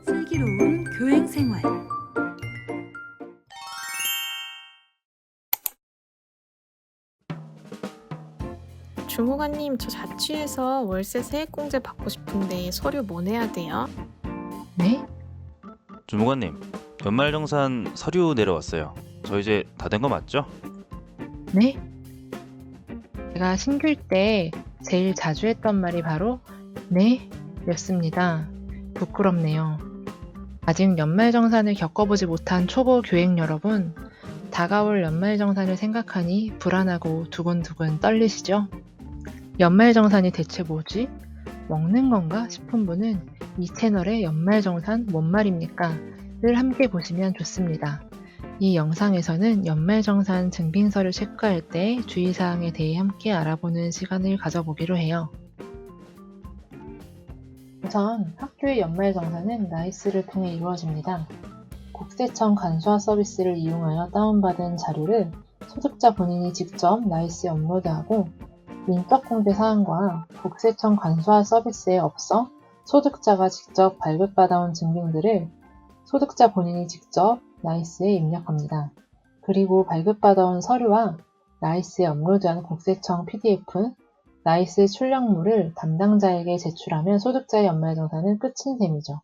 슬기로운 교행생활. 주무관님, 저 자취해서 월세 세액공제 받고 싶은데 서류 뭐 내야 돼요? 네? 주무관님, 연말정산 서류 내려왔어요. 저 이제 다 된 거 맞죠? 네? 제가 신규일 때 제일 자주 했던 말이 바로 네? 였습니다. 부끄럽네요. 아직 연말정산을 겪어보지 못한 초보 교행 여러분, 다가올 연말정산을 생각하니 불안하고 두근두근 떨리시죠? 연말정산이 대체 뭐지? 먹는 건가 싶은 분은 이 채널의 연말정산 뭔 말입니까? 를 함께 보시면 좋습니다. 이 영상에서는 연말정산 증빙서를 체크할 때 주의사항에 대해 함께 알아보는 시간을 가져보기로 해요. 우선 학교의 연말정산은 나이스를 통해 이루어집니다. 국세청 간수화 서비스를 이용하여 다운받은 자료를 소득자 본인이 직접 나이스에 업로드하고 민적공제 사항과 국세청 간수화 서비스에 앞서 소득자가 직접 발급받아온 증빙들을 소득자 본인이 직접 나이스에 입력합니다. 그리고 발급받아온 서류와 나이스에 업로드한 국세청 PDF, 나이스 출력물을 담당자에게 제출하면 소득자의 연말정산은 끝인 셈이죠.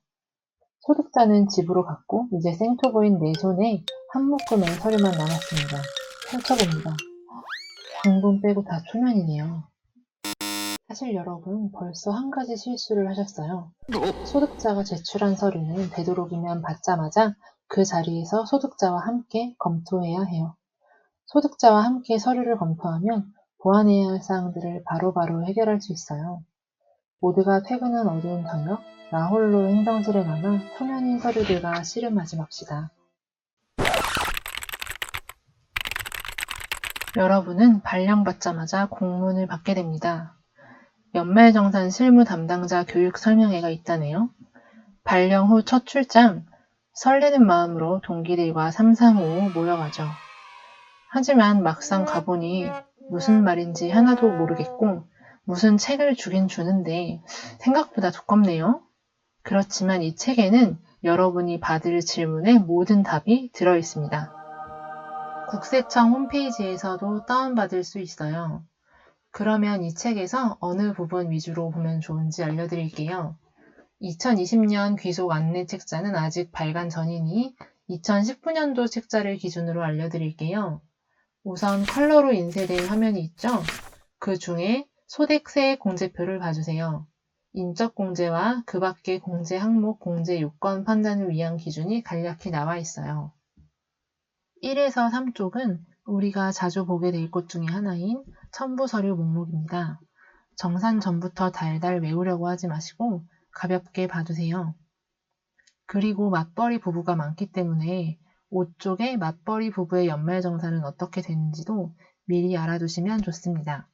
소득자는 집으로 갔고 이제 생토보인 내 손에 한 묶음의 서류만 남았습니다. 펼쳐봅니다. 중분 빼고 다 초면이네요. 사실 여러분 벌써 한 가지 실수를 하셨어요. 소득자가 제출한 서류는 되도록이면 받자마자 그 자리에서 소득자와 함께 검토해야 해요. 소득자와 함께 서류를 검토하면 보완해야 할 사항들을 바로바로 해결할 수 있어요. 모두가 퇴근한 어두운 저녁, 나 홀로 행정실에 남아 표면인 서류들과 씨름하지 맙시다. 여러분은 발령받자마자 공문을 받게 됩니다. 연말정산 실무 담당자 교육 설명회가 있다네요. 발령 후 첫 출장, 설레는 마음으로 동기들과 삼삼오오 모여가죠. 하지만 막상 가보니 무슨 말인지 하나도 모르겠고 무슨 책을 주긴 주는데 생각보다 두껍네요. 그렇지만 이 책에는 여러분이 받을 질문의 모든 답이 들어있습니다. 국세청 홈페이지에서도 다운받을 수 있어요. 그러면 이 책에서 어느 부분 위주로 보면 좋은지 알려드릴게요. 2020년 귀속 안내 책자는 아직 발간 전이니 2019년도 책자를 기준으로 알려드릴게요. 우선 컬러로 인쇄된 화면이 있죠? 그 중에 소득세액 공제표를 봐주세요. 인적공제와 그 밖의 공제 항목 공제 요건 판단을 위한 기준이 간략히 나와 있어요. 1에서 3쪽은 우리가 자주 보게 될 것 중에 하나인 첨부서류 목록입니다. 정산 전부터 달달 외우려고 하지 마시고 가볍게 봐두세요. 그리고 맞벌이 부부가 많기 때문에 5쪽의 맞벌이 부부의 연말정산은 어떻게 되는지도 미리 알아두시면 좋습니다.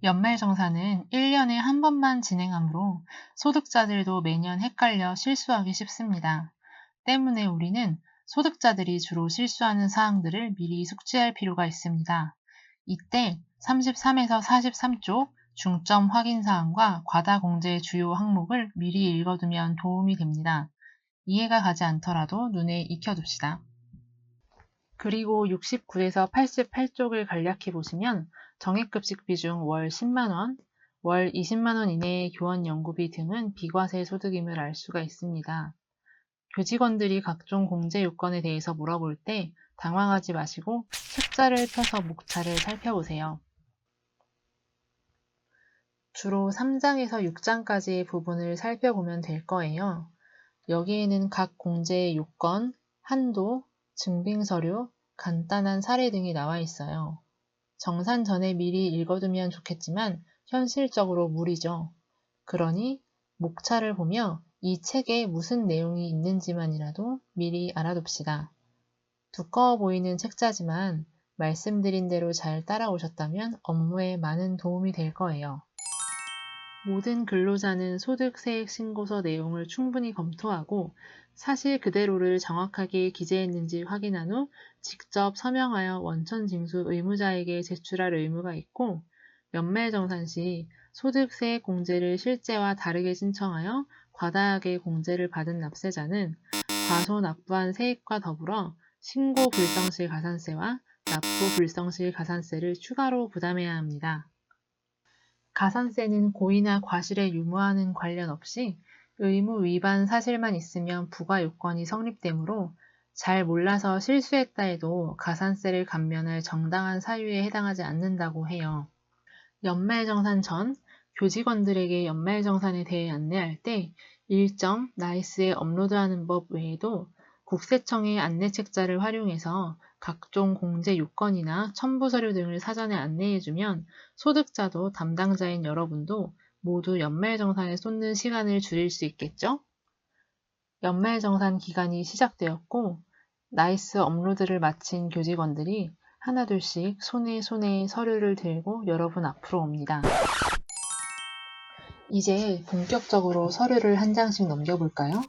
연말정산은 1년에 한 번만 진행하므로 소득자들도 매년 헷갈려 실수하기 쉽습니다. 때문에 우리는 소득자들이 주로 실수하는 사항들을 미리 숙지할 필요가 있습니다. 이때 33에서 43쪽 중점 확인 사항과 과다 공제의 주요 항목을 미리 읽어두면 도움이 됩니다. 이해가 가지 않더라도 눈에 익혀둡시다. 그리고 69에서 88쪽을 간략히 보시면 정액급식 비중 월 10만원, 월 20만원 이내의 교원 연구비 등은 비과세 소득임을 알 수가 있습니다. 교직원들이 각종 공제 요건에 대해서 물어볼 때 당황하지 마시고 책자를 펴서 목차를 살펴보세요. 주로 3장에서 6장까지의 부분을 살펴보면 될 거예요. 여기에는 각 공제의 요건, 한도, 증빙서류, 간단한 사례 등이 나와 있어요. 정산 전에 미리 읽어두면 좋겠지만 현실적으로 무리죠. 그러니 목차를 보며 이 책에 무슨 내용이 있는지만이라도 미리 알아둡시다. 두꺼워 보이는 책자지만 말씀드린 대로 잘 따라오셨다면 업무에 많은 도움이 될 거예요. 모든 근로자는 소득세액 신고서 내용을 충분히 검토하고 사실 그대로를 정확하게 기재했는지 확인한 후 직접 서명하여 원천 징수 의무자에게 제출할 의무가 있고 연말정산 시 소득세액공제를 실제와 다르게 신청하여 과다하게 공제를 받은 납세자는 과소 납부한 세액과 더불어 신고 불성실 가산세와 납부 불성실 가산세를 추가로 부담해야 합니다. 가산세는 고의나 과실에 유무하는 관련 없이 의무 위반 사실만 있으면 부과 요건이 성립되므로 잘 몰라서 실수했다 해도 가산세를 감면할 정당한 사유에 해당하지 않는다고 해요. 연말정산 전 교직원들에게 연말정산에 대해 안내할 때 일정 나이스에 업로드하는 법 외에도 국세청의 안내책자를 활용해서 각종 공제 요건이나 첨부 서류 등을 사전에 안내해주면 소득자도 담당자인 여러분도 모두 연말정산에 쏟는 시간을 줄일 수 있겠죠? 연말정산 기간이 시작되었고 나이스 업로드를 마친 교직원들이 하나둘씩 손에 서류를 들고 여러분 앞으로 옵니다. 이제 본격적으로 서류를 한 장씩 넘겨볼까요?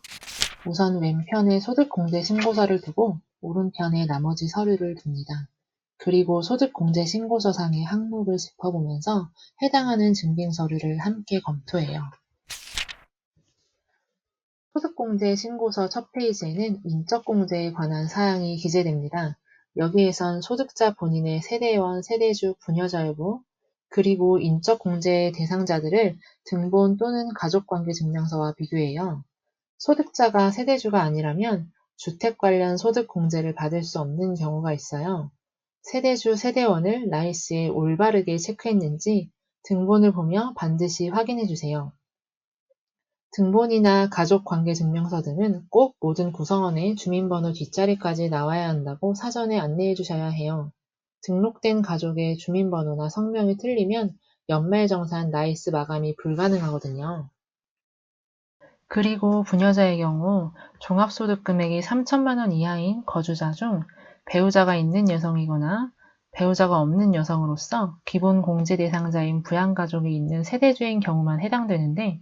우선 왼편에 소득공제 신고서를 두고 오른편에 나머지 서류를 둡니다. 그리고 소득공제 신고서상의 항목을 짚어보면서 해당하는 증빙서류를 함께 검토해요. 소득공제 신고서 첫 페이지에는 인적공제에 관한 사항이 기재됩니다. 여기에선 소득자 본인의 세대원, 세대주, 부녀자 여부, 그리고 인적공제 대상자들을 등본 또는 가족관계증명서와 비교해요. 소득자가 세대주가 아니라면 주택 관련 소득공제를 받을 수 없는 경우가 있어요. 세대주, 세대원을 나이스에 올바르게 체크했는지 등본을 보며 반드시 확인해주세요. 등본이나 가족관계증명서 등은 꼭 모든 구성원의 주민번호 뒷자리까지 나와야 한다고 사전에 안내해 주셔야 해요. 등록된 가족의 주민번호나 성명이 틀리면 연말정산 나이스 마감이 불가능하거든요. 그리고 부녀자의 경우 종합소득금액이 3천만 원 이하인 거주자 중 배우자가 있는 여성이거나 배우자가 없는 여성으로서 기본 공제 대상자인 부양가족이 있는 세대주인 경우만 해당되는데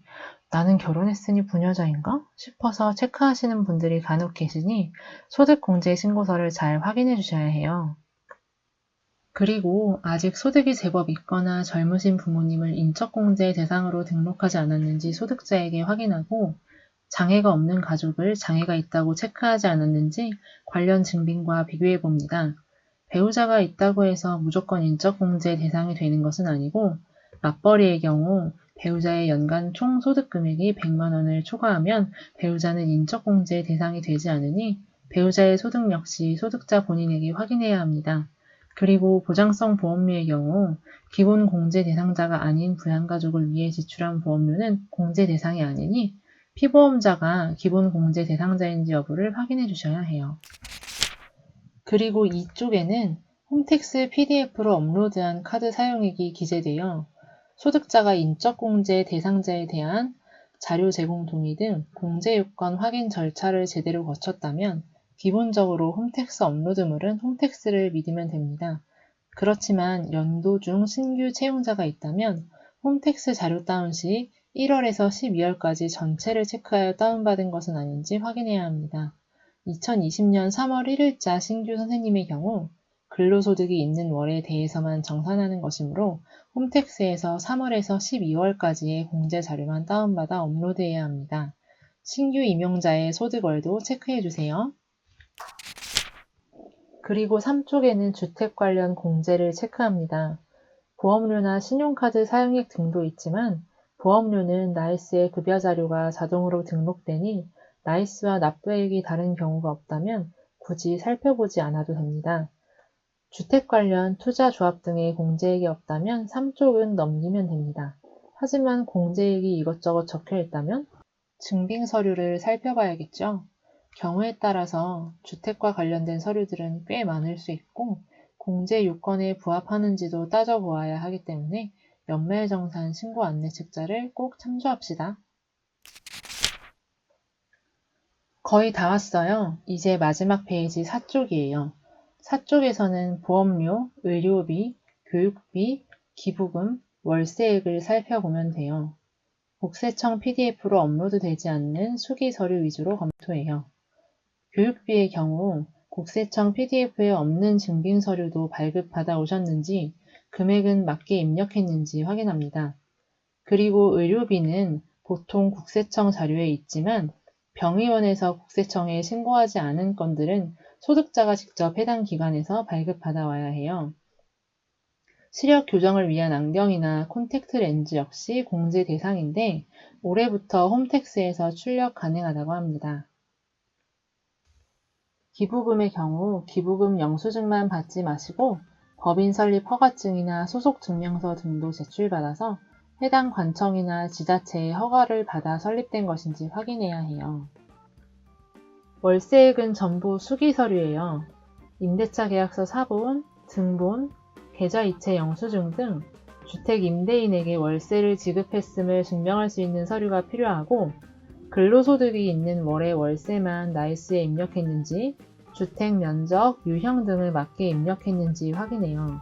나는 결혼했으니 부녀자인가? 싶어서 체크하시는 분들이 간혹 계시니 소득공제 신고서를 잘 확인해 주셔야 해요. 그리고 아직 소득이 제법 있거나 젊으신 부모님을 인적공제 대상으로 등록하지 않았는지 소득자에게 확인하고 장애가 없는 가족을 장애가 있다고 체크하지 않았는지 관련 증빙과 비교해 봅니다. 배우자가 있다고 해서 무조건 인적공제 대상이 되는 것은 아니고 맞벌이의 경우 배우자의 연간 총 소득금액이 100만 원을 초과하면 배우자는 인적공제 대상이 되지 않으니 배우자의 소득 역시 소득자 본인에게 확인해야 합니다. 그리고 보장성 보험료의 경우 기본 공제 대상자가 아닌 부양가족을 위해 지출한 보험료는 공제 대상이 아니니 피보험자가 기본 공제 대상자인지 여부를 확인해 주셔야 해요. 그리고 이쪽에는 홈택스 PDF로 업로드한 카드 사용액이 기재되어 소득자가 인적공제 대상자에 대한 자료 제공 동의 등 공제 요건 확인 절차를 제대로 거쳤다면 기본적으로 홈택스 업로드물은 홈택스를 믿으면 됩니다. 그렇지만 연도 중 신규 채용자가 있다면 홈택스 자료 다운 시 1월에서 12월까지 전체를 체크하여 다운받은 것은 아닌지 확인해야 합니다. 2020년 3월 1일자 신규 선생님의 경우 근로소득이 있는 월에 대해서만 정산하는 것이므로 홈택스에서 3월에서 12월까지의 공제 자료만 다운받아 업로드해야 합니다. 신규 임용자의 소득월도 체크해주세요. 그리고 3쪽에는 주택 관련 공제를 체크합니다. 보험료나 신용카드 사용액 등도 있지만 보험료는 나이스의 급여 자료가 자동으로 등록되니 나이스와 납부액이 다른 경우가 없다면 굳이 살펴보지 않아도 됩니다. 주택 관련 투자 조합 등의 공제액이 없다면 3쪽은 넘기면 됩니다. 하지만 공제액이 이것저것 적혀 있다면 증빙 서류를 살펴봐야겠죠. 경우에 따라서 주택과 관련된 서류들은 꽤 많을 수 있고 공제 요건에 부합하는지도 따져보아야 하기 때문에 연말정산 신고 안내책자를 꼭 참조합시다. 거의 다 왔어요. 이제 마지막 페이지 4쪽이에요. 4쪽에서는 보험료, 의료비, 교육비, 기부금, 월세액을 살펴보면 돼요. 국세청 PDF로 업로드되지 않는 수기 서류 위주로 검토해요. 교육비의 경우 국세청 PDF에 없는 증빙 서류도 발급받아 오셨는지 금액은 맞게 입력했는지 확인합니다. 그리고 의료비는 보통 국세청 자료에 있지만 병의원에서 국세청에 신고하지 않은 건들은 소득자가 직접 해당 기관에서 발급받아 와야 해요. 시력 교정을 위한 안경이나 콘택트 렌즈 역시 공제 대상인데 올해부터 홈택스에서 출력 가능하다고 합니다. 기부금의 경우 기부금 영수증만 받지 마시고 법인 설립 허가증이나 소속 증명서 등도 제출받아서 해당 관청이나 지자체의 허가를 받아 설립된 것인지 확인해야 해요. 월세액은 전부 수기 서류예요. 임대차 계약서 사본, 등본, 계좌 이체 영수증 등 주택 임대인에게 월세를 지급했음을 증명할 수 있는 서류가 필요하고 근로소득이 있는 월의 월세만 나이스에 입력했는지 주택 면적, 유형 등을 맞게 입력했는지 확인해요.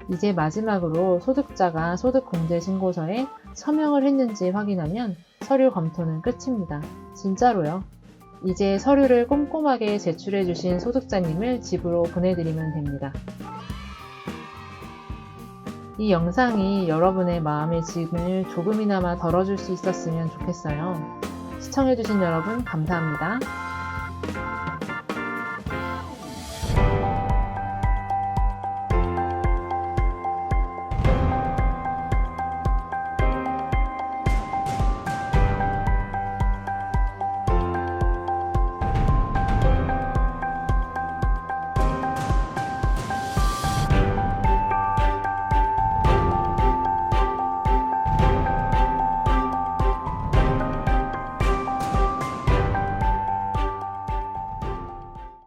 이제 마지막으로 소득자가 소득공제신고서에 서명을 했는지 확인하면 서류 검토는 끝입니다. 진짜로요. 이제 서류를 꼼꼼하게 제출해 주신 소득자님을 집으로 보내드리면 됩니다. 이 영상이 여러분의 마음의 짐을 조금이나마 덜어줄 수 있었으면 좋겠어요. 시청해주신 여러분 감사합니다.